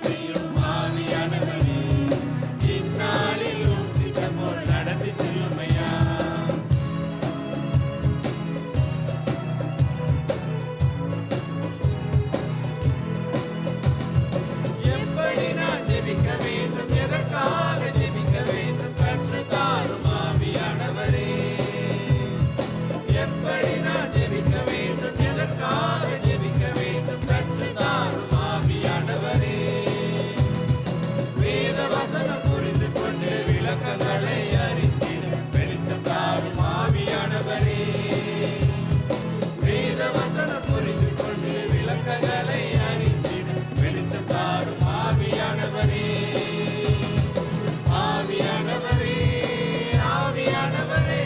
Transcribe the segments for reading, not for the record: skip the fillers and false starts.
செய்யும் ஆவியானவரே, இந்நாளில் உம் சித்தம் போல் நடத்தி செல்லுமையா. எப்படி நான் ஜெபிக்க வேண்டும், எதற்காக ஜெபிக்க வேண்டும், கற்றுத்தாரும் ஆவியானவரே. எப்படி நான் ஜெபிக்க வேண்டும், எதற்காக ஜெபிக்க வேண்டும், கற்றுத்தாரும் ஆவியானவரே. வேத வசனம் புரிந்து கொண்டு விளக்கங்களை அறிந்திட வெளிச்சம் தாரும் ஆவியானவரே. வேத வசனம் புரிந்து கொண்டு விளக்கங்களை அறிந்திட வெளிச்சம் தாரும் ஆவியானவரே. ஆவியானவரே, ஆவியானவரே,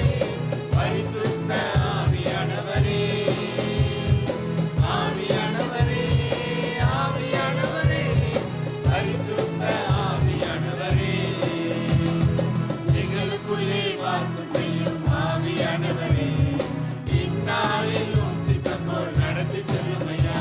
பரிசுத்த ஆவியானவரே. ஆவியானவரே, ஆவியானவரே, பரிசுத்த ஆவியானவரே. எங்களுக்குள்ளே வாசம் செய்யும் ஆவியானவரே, இந்நாளில் உம் சித்தம் போல் நடத்தி செல்லுமையா.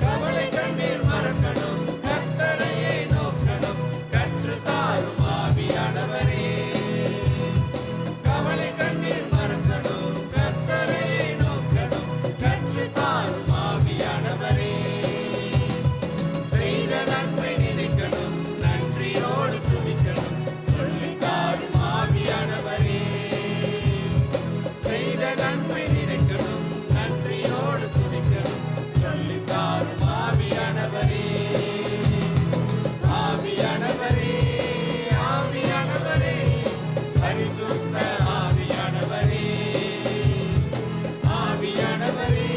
கவலை கண்ணீர் மறக்கணும், கர்த்தரையே நோக்கணும், கற்றுத்தாரும் ஆவியானவரே. கவலை கண்ணீர் மறக்கணும், கர்த்தரையே நோக்கணும், கற்றுத்தாரும் ஆவியானவரே. செய்த நன்மை நினைக்கணும், நன்றியோடு துதிக்கணும், சொல்லித்தாரும் ஆவியானவரே. செய்த நன்மை நினைக்கணும், நன்றியோடு துதிக்கணும், சொல்லித்தாரும் ஆவியானவரே. ஆவியானவரே, ஆவியானவரே, பரிசுத்த ஆவியானவரே. ஆவியானவரே,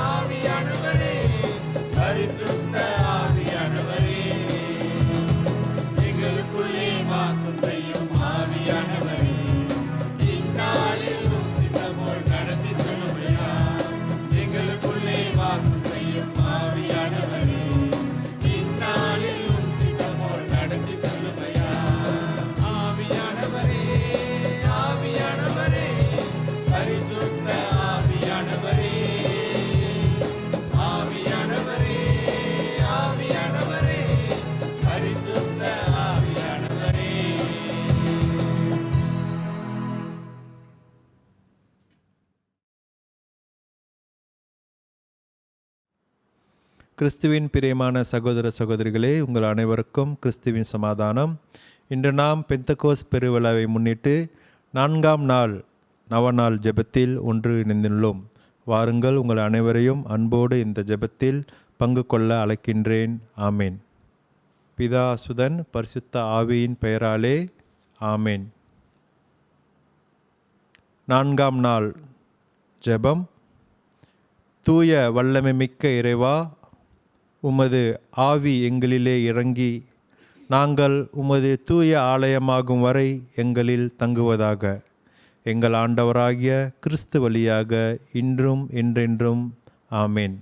ஆவியானவரே, பரிசுத்த ஆவியானவரே. எங்களுக்குள்ளே வாசம் செய்யும் ஆவியானவரே, இந்நாளில் உம் சித்தம் போல் நடத்தி செல்லுமையா. எங்களுக்குள்ளே வாசம் செய்யும் ஆவியானவரே, இந்நாளில் உம் சித்தம் போல் நடத்தி செல்லுமையா. ஆவியானவரே, ஆவியானவரே, பரிசுத்த ஆவியானவரே. ஆவியானவரே, ஆவியானவரே, பரிசுத்த ஆவியானவரே. கிறிஸ்துவின் பிரியமான சகோதர சகோதரிகளே, உங்கள் அனைவருக்கும் கிறிஸ்துவின் சமாதானம். இன்று நாம் பெந்தகோஸ் பெருவிழாவை முன்னிட்டு 4ஆம் நாள் நவநாள் ஜெபத்தில் ஒன்று இணைந்துள்ளோம். வாருங்கள், உங்கள் அனைவரையும் அன்போடு இந்த ஜெபத்தில் பங்கு கொள்ள அழைக்கின்றேன். ஆமேன். பிதா, சுதன், பரிசுத்த ஆவியின் பெயராலே ஆமேன். 4ஆம் நாள் ஜெபம். தூய வல்லமை மிக்க இறைவா, உமது ஆவி எங்களிலே இறங்கி நாங்கள் உமது தூய ஆலயமாகும் வரை எங்களில் தங்குவதாக. எங்கள் ஆண்டவராகிய கிறிஸ்து வழியாக இன்றும் என்றென்றும் ஆமேன்.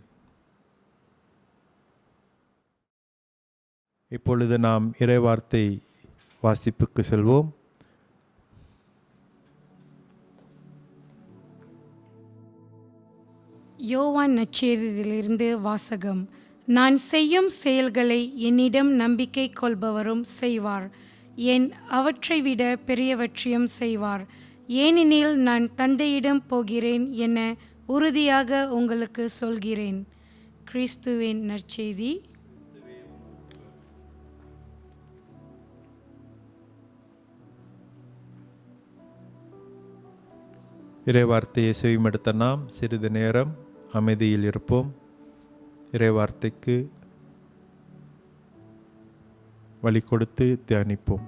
இப்பொழுது நாம் இறைவார்த்தை வாசிப்புக்கு செல்வோம். யோவான் நற்செய்தியிலிருந்து வாசகம். நான் செய்யும் செயல்களை என்னிடம் நம்பிக்கை கொள்பவரும் செய்வார், அவற்றை விட பெரியவற்றையும் செய்வார், ஏனெனில் நான் தந்தையிடம் போகிறேன் என உறுதியாக உங்களுக்கு சொல்கிறேன். கிறிஸ்துவின் நற்செய்தி. இறைவார்த்தையை செவிமடுத்த நாம் சிறிது நேரம் அமைதியில் இருப்போம். இறைவார்த்தைக்கு வழி கொடுத்து தியானிப்போம்.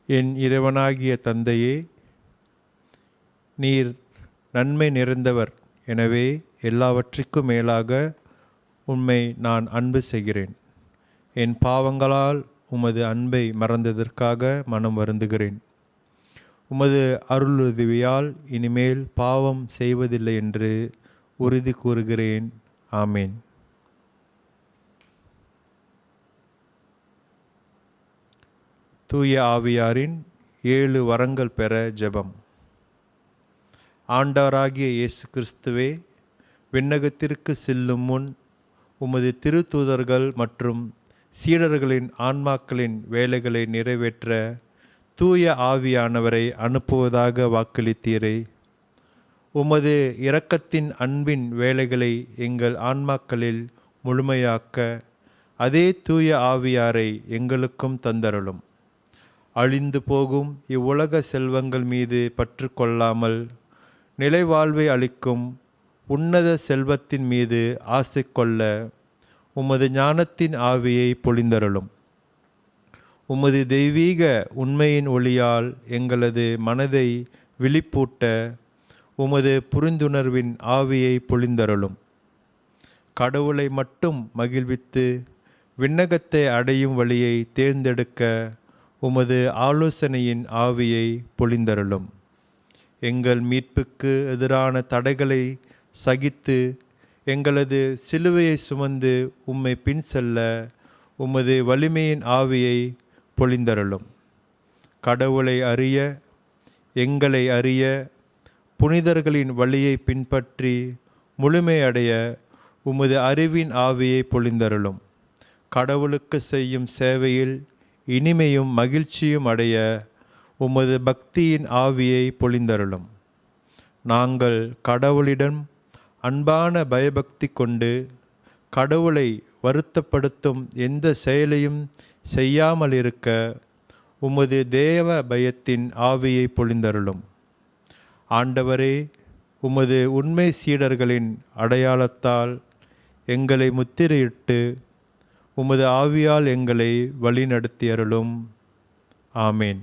என் இறைவனாகிய தந்தையே, நீர் நன்மை நிறைந்தவர். எனவே எல்லாவற்றிற்கும் மேலாக உம்மை நான் அன்பு செய்கிறேன். என் பாவங்களால் உமது அன்பை மறந்ததற்காக மனம் வருந்துகிறேன். உமது அருளுதவியால் இனிமேல் பாவம் செய்வதில்லை என்று உறுதி கூறுகிறேன். ஆமேன். தூய ஆவியாரின் 7 வரங்கள் பெற ஜெபம். ஆண்டவராகிய இயேசு கிறிஸ்துவே, விண்ணகத்திற்கு செல்லும் முன் உமது திருத்தூதர்கள் மற்றும் சீடர்களின் ஆன்மாக்களின் வேலைகளை நிறைவேற்ற தூய ஆவியானவரை அனுப்புவதாக வாக்களித்தீரே. உமது இரக்கத்தின் அன்பின் வேலைகளை எங்கள் ஆன்மாக்களில் முழுமையாக்க அதே தூய ஆவியாரை எங்களுக்கும் தந்தருளும். அழிந்து போகும் இவ்வுலக செல்வங்கள் மீது பற்று கொள்ளாமல் நிலைவாழ்வை அளிக்கும் உன்னத செல்வத்தின் மீது ஆசை கொள்ள உமது ஞானத்தின் ஆவியை பொழிந்தருளும். உமது தெய்வீக உண்மையின் ஒளியால் எங்களது மனதை விழிப்பூட்ட உமது புரிந்துணர்வின் ஆவியை பொழிந்தருளும். கடவுளை மட்டும் மகிழ்வித்து விண்ணகத்தை அடையும் வழியை தேர்ந்தெடுக்க உமது ஆலோசனையின் ஆவியை பொழிந்தருளும். எங்கள் மீட்புக்கு எதிரான தடைகளை சகித்து எங்களது சிலுவையை சுமந்து உம்மை பின் செல்ல உமது வலிமையின் ஆவியை பொழிந்தருளும். கடவுளை அறிய, எங்களை அறிய, புனிதர்களின் வழியை பின்பற்றி முழுமையடைய உமது அறிவின் ஆவியை பொழிந்தருளும். கடவுளுக்கு செய்யும் சேவையில் இனிமையும் மகிழ்ச்சியும் அடைய உமது பக்தியின் ஆவியை பொழிந்தருளும். நாங்கள் கடவுளிடம் அன்பான பயபக்தி கொண்டு கடவுளை வருத்தப்படுத்தும் எந்த செயலையும் செய்யாமல் இருக்க உமது தேவ பயத்தின் ஆவியை பொழிந்தருளும். ஆண்டவரே, உமது உண்மை சீடர்களின் அடையாளத்தால் எங்களை முத்திரையிட்டு உமது ஆவியால் எங்களை வழிநடத்தியருளும். ஆமேன்.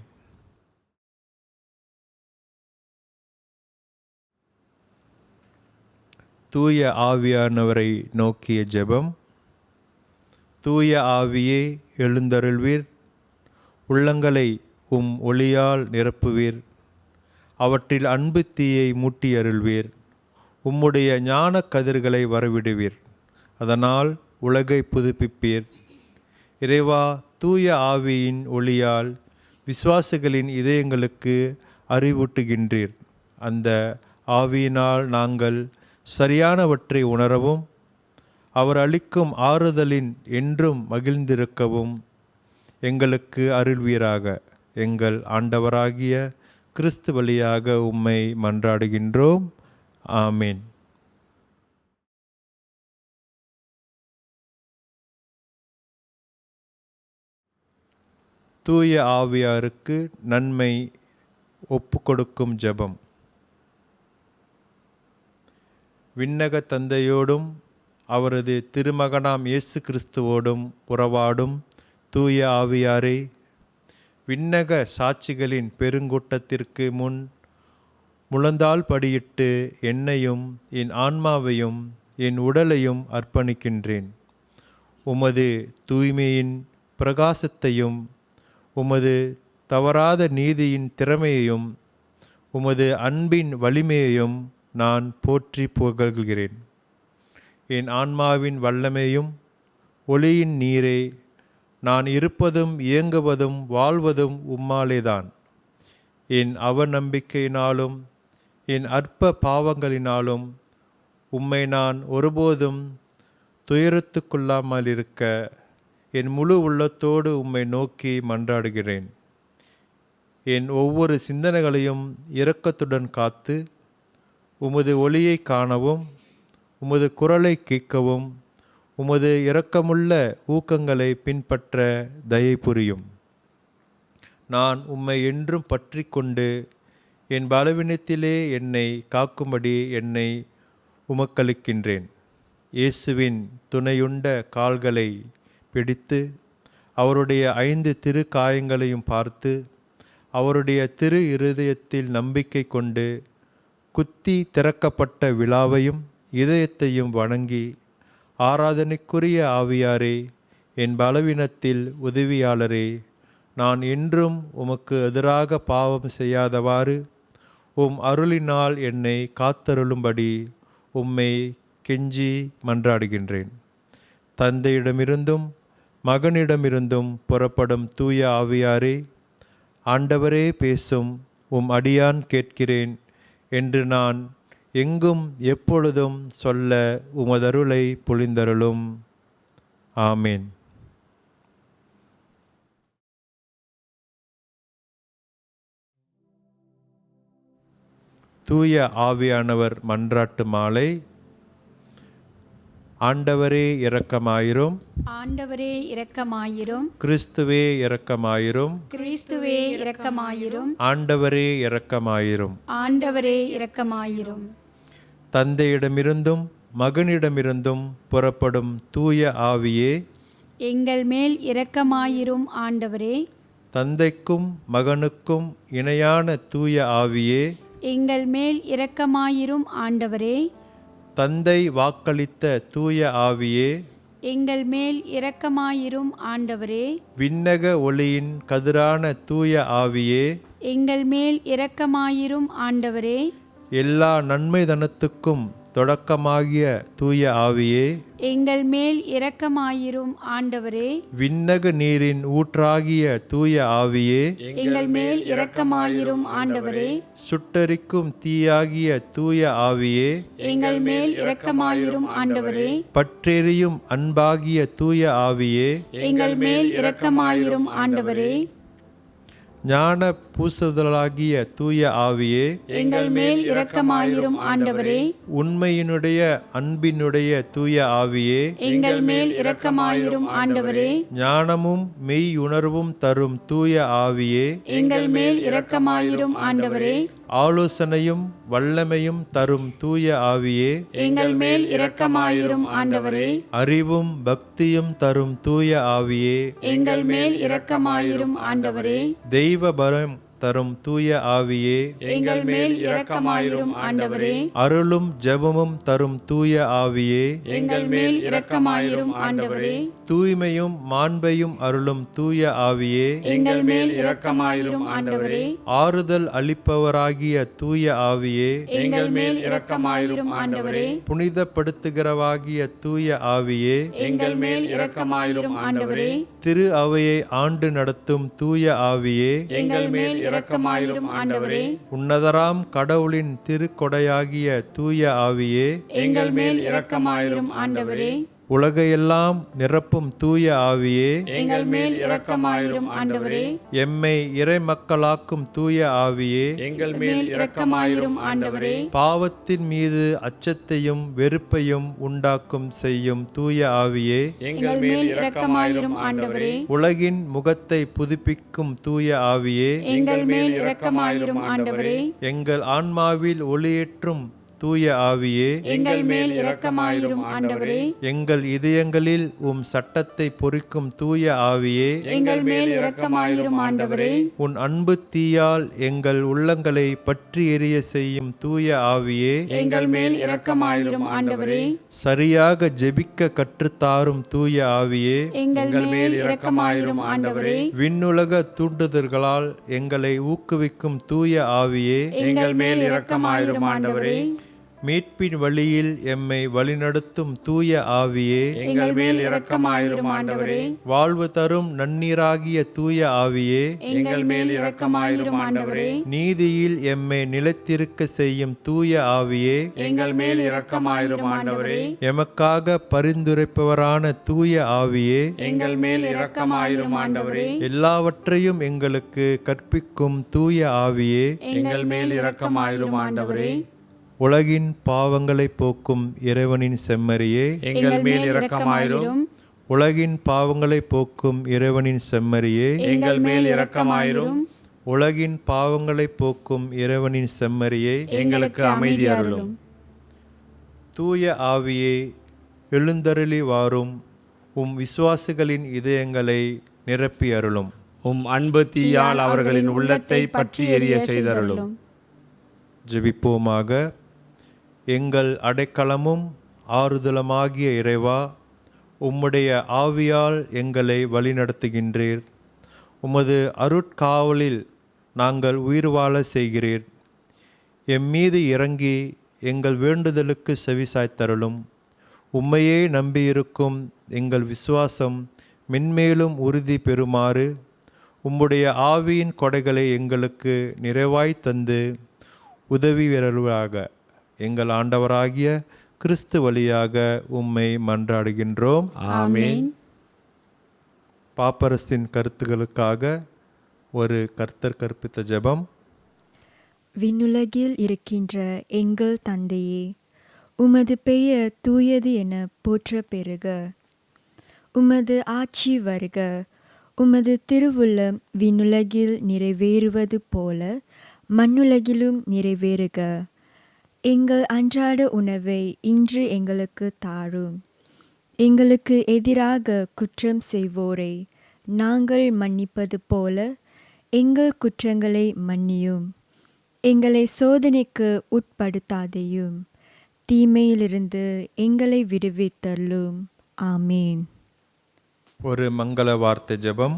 தூய ஆவியானவரை நோக்கிய ஜெபம். தூய ஆவியே, எழுந்தருள்வீர். உள்ளங்களை உம் ஒளியால் நிரப்புவீர். அவற்றில் அன்பு தீயை மூட்டியருள்வீர். உம்முடைய ஞான கதிர்களை வரவிடுவீர். அதனால் உலகை புதுப்பிப்பீர். இறைவா, தூய ஆவியின் ஒளியால் விசுவாசிகளின் இதயங்களுக்கு அறிவூட்டுகின்றீர். அந்த ஆவியினால் நாங்கள் சரியானவற்றை உணரவும் அவர் அளிக்கும் ஆறுதலின் என்றும் மகிழ்ந்திருக்கவும் எங்களுக்கு அருள்வீராக. எங்கள் ஆண்டவராகிய கிறிஸ்து வழியாக உம்மை மன்றாடுகின்றோம். ஆமேன். தூய ஆவியாருக்கு நன்மை ஒப்புக்கொடுக்கும் ஜெபம். விண்ணக தந்தையோடும் அவரது திருமகனாம் இயேசு கிறிஸ்துவோடும் உறவாடும் தூய ஆவியாரே, விண்ணக சாட்சிகளின் பெருங்கூட்டத்திற்கு முன் முழந்தாள் படியிட்டு என்னையும் என் ஆன்மாவையும் என் உடலையும் அர்ப்பணிக்கின்றேன். உமது தூய்மையின் பிரகாசத்தையும் உமது தவறாத நீதியின் திறமையையும் உமது அன்பின் வலிமையையும் நான் போற்றி புகழ்கிறேன். என் ஆன்மாவின் வல்லமையும் ஒளியின் நீரே, நான் இருப்பதும் இயங்குவதும் வாழ்வதும் உம்மாலேதான். என் அவநம்பிக்கையினாலும் என் அற்ப பாவங்களினாலும் உம்மை நான் ஒருபோதும் துயரத்துக்குள்ளாமல் இருக்க என் முழு உள்ளத்தோடு உம்மை நோக்கி மன்றாடுகிறேன். என் ஒவ்வொரு சிந்தனைகளையும் இரக்கத்துடன் காத்து உமது ஒளியை காணவும் உமது குரலை கேட்கவும் உமது இரக்கமுள்ள ஊக்கங்களை பின்பற்ற தயை புரியும். நான் உம்மை என்றும் பற்றி கொண்டு என் பலவீனத்திலே என்னை காக்கும்படி என்னை உமக்களிக்கின்றேன். இயேசுவின் துணையுண்ட கால்களை பிடித்து அவருடைய 5 திருக்காயங்களையும் பார்த்து அவருடைய திரு இருதயத்தில் நம்பிக்கை கொண்டு குத்தி திறக்கப்பட்ட விழாவையும் இதயத்தையும் வணங்கி, ஆராதனைக்குரிய ஆவியாரே, என் பலவீனத்தில் உதவியாளரே, நான் என்றும் உமக்கு எதிராக பாவம் செய்யாதவாறு உம் அருளினால் என்னை காத்தருளும்படி உம்மை கெஞ்சி மன்றாடுகின்றேன். தந்தையிடமிருந்தும் மகனிடமிருந்தும் புறப்படும் தூய ஆவியாரே, ஆண்டவரே பேசும், உம் அடியான் கேட்கிறேன் என்று நான் எங்கும் எப்பொழுதும் சொல்ல உமதருளை பொழிந்தருளும். ஆமேன். தூய ஆவியானவர் மன்றாட்டு மாலை. ஆண்டவரே இரக்கமாயிரும். ஆண்டவரே இரக்கமாயிரும். கிறிஸ்துவே இரக்கமாயிரும். கிறிஸ்துவே இரக்கமாயிரும். ஆண்டவரே இரக்கமாயிரும். ஆண்டவரே இரக்கமாயிரும். தந்தையிடமிருந்தும் மகனிடமிருந்தும் புறப்படும் தூய ஆவியே, எங்கள் மேல் இரக்கமாயிரும். ஆண்டவரே, தந்தைக்கும் மகனுக்கும் இணையான தூய ஆவியே, எங்கள் மேல் இரக்கமாயிரும். ஆண்டவரே, தந்தை வாக்களித்த தூய ஆவியே, எங்கள் மேல் இரக்கமாயிரும். ஆண்டவரே, விண்ணக ஒளியின் கதிரான தூய ஆவியே, எங்கள் மேல் இரக்கமாயிரும். ஆண்டவரே, எல்லா நன்மைதனத்துக்கும் தொடக்கமாகிய தூய ஆவியே, எங்கள் மேல் இரக்கமாயிரும். ஆண்டவரே, விண்ணக நீரின் ஊற்றாகிய தூய ஆவியே, எங்கள் மேல் இரக்கமாயிரும். ஆண்டவரே, சுட்டரிக்கும் தீயாகிய தூய ஆவியே, எங்கள் மேல் இரக்கமாயிரும். ஆண்டவரே, பற்றெரியும் அன்பாகிய தூய ஆவியே, எங்கள் மேல் இரக்கமாயிரும். ஆண்டவரே, ஞான பூசுதலாகிய தூய ஆவியே, எங்கள் மேல் இரக்கமாயிரும். ஆண்டவரே, உண்மையினுடைய அன்பினுடைய தூய ஆவியே, எங்கள் மேல் இரக்கமாயிரும். ஆண்டவரே, ஞானமும் மெய் உணர்வும் தரும் தூய ஆவியே, எங்கள் மேல் இரக்கமாயிரும். ஆண்டவரே, ஆலோசனையும் வல்லமையும் தரும் தூய ஆவியே, எங்கள் மேல் இரக்கமாயிரும். ஆண்டவரே, அறிவும் பக்தியும் தரும் தூய ஆவியே, எங்கள் மேல் இரக்கமாயிரும். ஆண்டவரே, தெய்வபரம் தரும் தூய ஆவியே, எங்கள் மேல் இரக்கமாயிரும். ஆண்டவரே, அருளும் ஜெபமும் தரும் தூய ஆவியே, எங்கள் மேல் இரக்கமாயிரும். ஆண்டவரே, தூய்மையும் மாண்பையும் அருளும் தூய ஆவியே, எங்கள் மேல் இரக்கமாயிரும். ஆண்டவரே, ஆறுதல் அளிப்பவராகிய தூய ஆவியே, எங்கள் மேல் இரக்கமாயிரும். ஆண்டவரே, புனிதப்படுத்துகிறவாகிய தூய ஆவியே, எங்கள் மேல் இரக்கமாயிரும். ஆண்டவரே, திரு அவையை ஆண்டு நடத்தும் தூய ஆவியே, எங்கள் மேல் இரக்கமாயிரும். ஆண்டவரே, உன்னதராம் கடவுளின் திருக்கொடையாகிய தூய ஆவியே, எங்கள் மேல் இரக்கமாயிரும். ஆண்டவரே, உலகையெல்லாம் நிரப்பும் தூய ஆவியே, எங்கள் மேல் இரக்கமாயிரும். ஆண்டவரே, எம்மை இறைமக்களாக்கும் தூய ஆவியே, எங்கள் மேல் இரக்கமாயிரும். ஆண்டவரே, பாவத்தின் மீது அச்சத்தையும் வெறுப்பையும் உண்டாக்கும் செய்யும் தூய ஆவியே, எங்கள் மேல் இரக்கமாயிரும். ஆண்டவரே, உலகின் முகத்தை புதுப்பிக்கும் தூய ஆவியே, எங்கள் மேல் இரக்கமாயிரும். ஆண்டவரே, எங்கள் ஆன்மாவில் ஒளியேற்றும் தூய ஆவியே, எங்கள் மேல் இரக்கமாயிரும். ஆண்டவரே, எங்கள் இதயங்களில் சட்டத்தை பொறிக்கும் தூய ஆவியே, எங்கள் மேல் இரக்கமாயிரும். ஆண்டவரே, உன் அன்பு தீயால் எங்கள் உள்ளங்களை பற்றி எரிய செய்யும் தூய ஆவியே, எங்கள் மேல் இரக்கமாயிரும். ஆண்டவரே, சரியாக ஜெபிக்க கற்றுத்தாரும் தூய ஆவியே, எங்கள் மேல் இரக்கமாயிரும். ஆண்டவரே, விண்ணுலக தூண்டுதல்களால் எங்களை ஊக்குவிக்கும் தூய ஆவியே, எங்கள் மேல் இரக்கமாயிரும். ஆண்டவரே, மீட்பின் வழியில் எம்மை வழிநடத்தும் தூய ஆவியே, எங்கள் மேல் இரக்கமாயிரும். ஆண்டவரே, வாழ்வு தரும் நன்னீராகிய தூய ஆவியே, எங்கள் மேல் இரக்கமாயிரும். ஆண்டவரே, நீதியில் எம்மை நிலைத்திருக்க செய்யும் தூய ஆவியே, எங்கள் மேல் இரக்கமாயிரும். ஆண்டவரே, எமக்காக பரிந்துரைப்பவரான தூய ஆவியே, எங்கள் மேல் இரக்கமாயிரும். ஆண்டவரே, எல்லாவற்றையும் எங்களுக்கு கற்பிக்கும் தூய ஆவியே, எங்கள் மேல் இரக்கமாயிரும். ஆண்டவரே, உலகின் பாவங்களை போக்கும் இறைவனின் செம்மறியே, எங்கள் மேல் இரக்கமாயிரும். உலகின் பாவங்களை போக்கும் இறைவனின் செம்மறியே, எங்கள் மேல் இரக்கமாயிரும். உலகின் பாவங்களை போக்கும் இறைவனின் செம்மறியே, எங்களுக்கு அமைதி அருளும். தூய ஆவியே, எழுந்தருளி வாரும், விசுவாசிகளின் இதயங்களை நிரப்பி அருளும். உம் அன்பு தீயால் அவர்களின் உள்ளத்தை பற்றி எரிய செய்தருளும். ஜெபிப்போமாக. எங்கள் அடைக்கலமும் ஆறுதலுமாகிய இறைவா, உம்முடைய ஆவியால் எங்களை வழிநடத்துகின்றீர். உமது அருட்காவலில் நாங்கள் உயிர் வாழ செய்கிறீர். எம்மீது இறங்கி எங்கள் வேண்டுதலுக்கு செவிசாய்த்தருளும். உம்மையே நம்பியிருக்கும் எங்கள் விசுவாசம் மென்மேலும் உறுதி பெறுமாறு உம்முடைய ஆவியின் கொடைகளை எங்களுக்கு நிறைவாய் தந்து உதவி வருவாக. எங்கள் ஆண்டவராகிய கிறிஸ்து வழியாக உம்மை மன்றாடுகின்றோம். ஆமென். பாப்பரசின் கருத்துகளுக்காக ஒரு கர்த்தர் கற்பித்த ஜெபம். விண்ணுலகில் இருக்கின்ற எங்கள் தந்தையே, உமது பெயர் தூயது என போற்ற பெறுக. உமது ஆட்சி வருக. உமது திருவுள்ளம் விண்ணுலகில் நிறைவேறுவது போல மண்ணுலகிலும் நிறைவேறுக. எங்கள் அன்றாட உணவை இன்று எங்களுக்கு தாரும். எங்களுக்கு எதிராக குற்றம் செய்வோரை நாங்கள் மன்னிப்பது போல எங்கள் குற்றங்களை மன்னியும். எங்களை சோதனைக்கு உட்படுத்தாதையும், தீமையிலிருந்து எங்களை விடுவித்தருளும். ஆமேன். ஒரு மங்கள வார்த்தை ஜெபம்.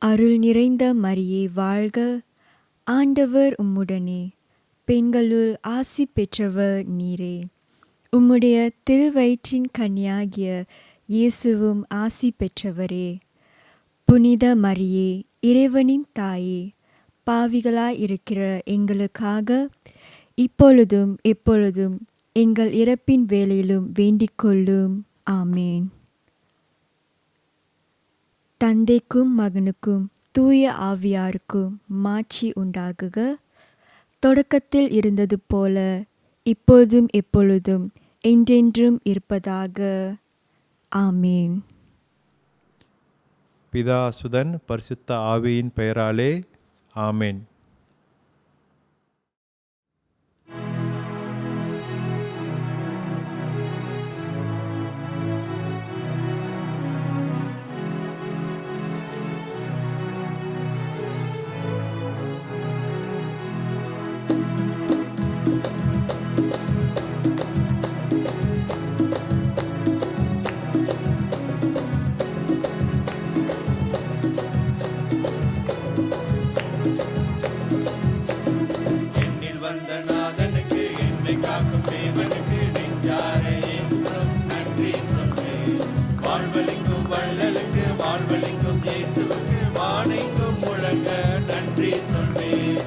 அருள் நிறைந்த மரியே வாழ்க, ஆண்டவர் உம்முடனே, பெண்களுள் ஆசி பெற்றவர் நீரே. உம்முடைய திருவயிற்றின் கன்னியாகிய இயேசுவும் ஆசி பெற்றவரே. புனித மரியே, இறைவனின் தாயே, பாவிகளாயிருக்கிற எங்களுக்காக இப்பொழுதும் எப்பொழுதும் எங்கள் இறப்பின் வேளையிலும் வேண்டிக் கொள்ளும். ஆமேன். தந்தைக்கும் மகனுக்கும் தூய ஆவியாருக்கும் மாட்சி உண்டாகுக. தொடக்கத்தில் இருந்தது போல இப்போதும் எப்பொழுதும் என்றென்றும் இருப்பதாக. ஆமேன். பிதா, சுதன், பரிசுத்த ஆவியின் பெயராலே ஆமேன். என்னில் வந்த நாதனுக்கு, என்னை காக்கும் தேவனுக்கு நெஞ்சார என்றும் நன்றி சொல்வேன். வாழ்வளிக்கும் வள்ளலுக்கு, வாழ்வளிக்கும் இயேசுவுக்கு வானைக்கும் முழங்க நன்றி சொல்வேன்.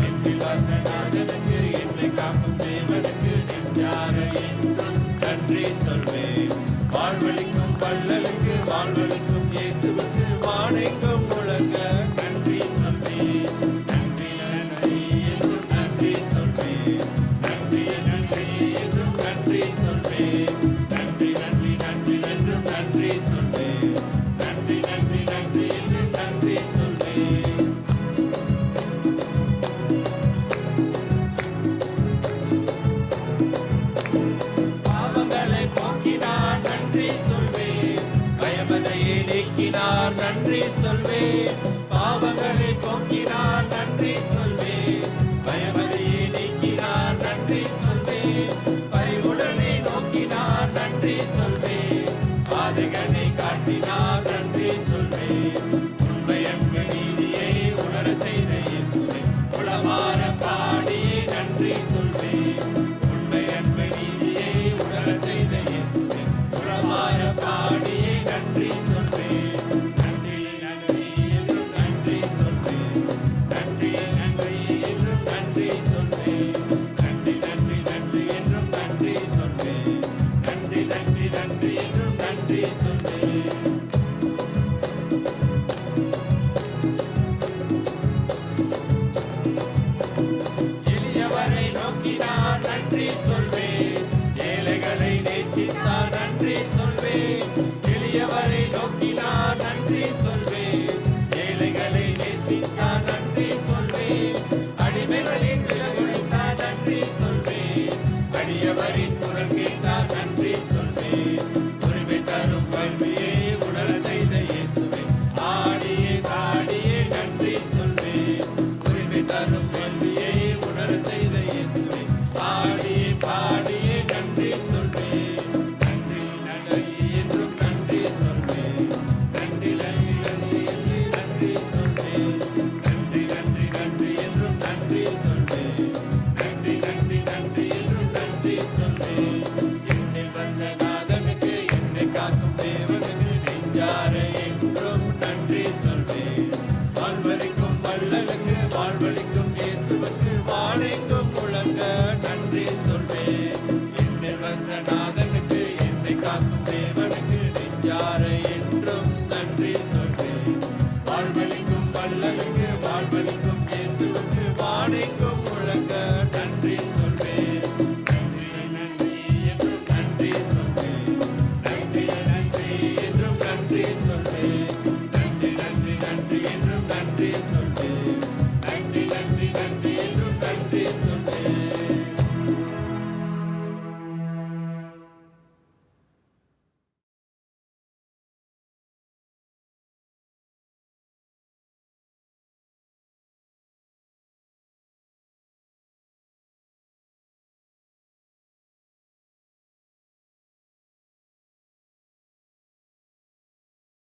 என்னில் வந்த நாதனுக்கு, என்னை காக்கும் தேவனுக்கு நெஞ்சார என்றும் நன்றி சொல்வேன். வாழ்வளிக்கும் வள்ளலுக்கு, வாழ்வளிக்கும் இயேசுவுக்கு வானைக்கும் முழங்க நன்றி சொல்வேன். நன்றி நன்றி என்றும் நன்றி சொல்வேன். நன்றி நன்றி என்றும் நன்றி சொல்வேன். நன்றி நன்றி நன்றி என்றும் நன்றி சொல்வேன். நன்றி நன்றி நன்றி என்றும் நன்றி சொல்வேன். பாவங்களை போக்கினார் நன்றி சொல்வேன். பயமதையை நீக்கினார் நன்றி சொல்வேன். பாவங்களை போக்கினார் நன்றி சொல்வேன். பயமதையை நீக்கினார் நன்றி சொல்வேன். பரிவுடனை நோக்கினார் நன்றி சொல்வேன். பாதைகளை காட்டினார் நன்றி சொல்வேன். உண்மை அன்பு நீதியை உணர செய்த இயேசுவை உளமாற பாடி நன்றி சொல்வேன். உண்மை அன்பு நீதியை உணர செய்த இயேசுவை உளமாற பாடி நன்றி சொல்வேன். நன்றி நன்றி என்றும் நன்றி சொல்வேன். நன்றி நன்றி வாழ்வளிக்கும் இயேசுவுக்கு வாழெங்கும்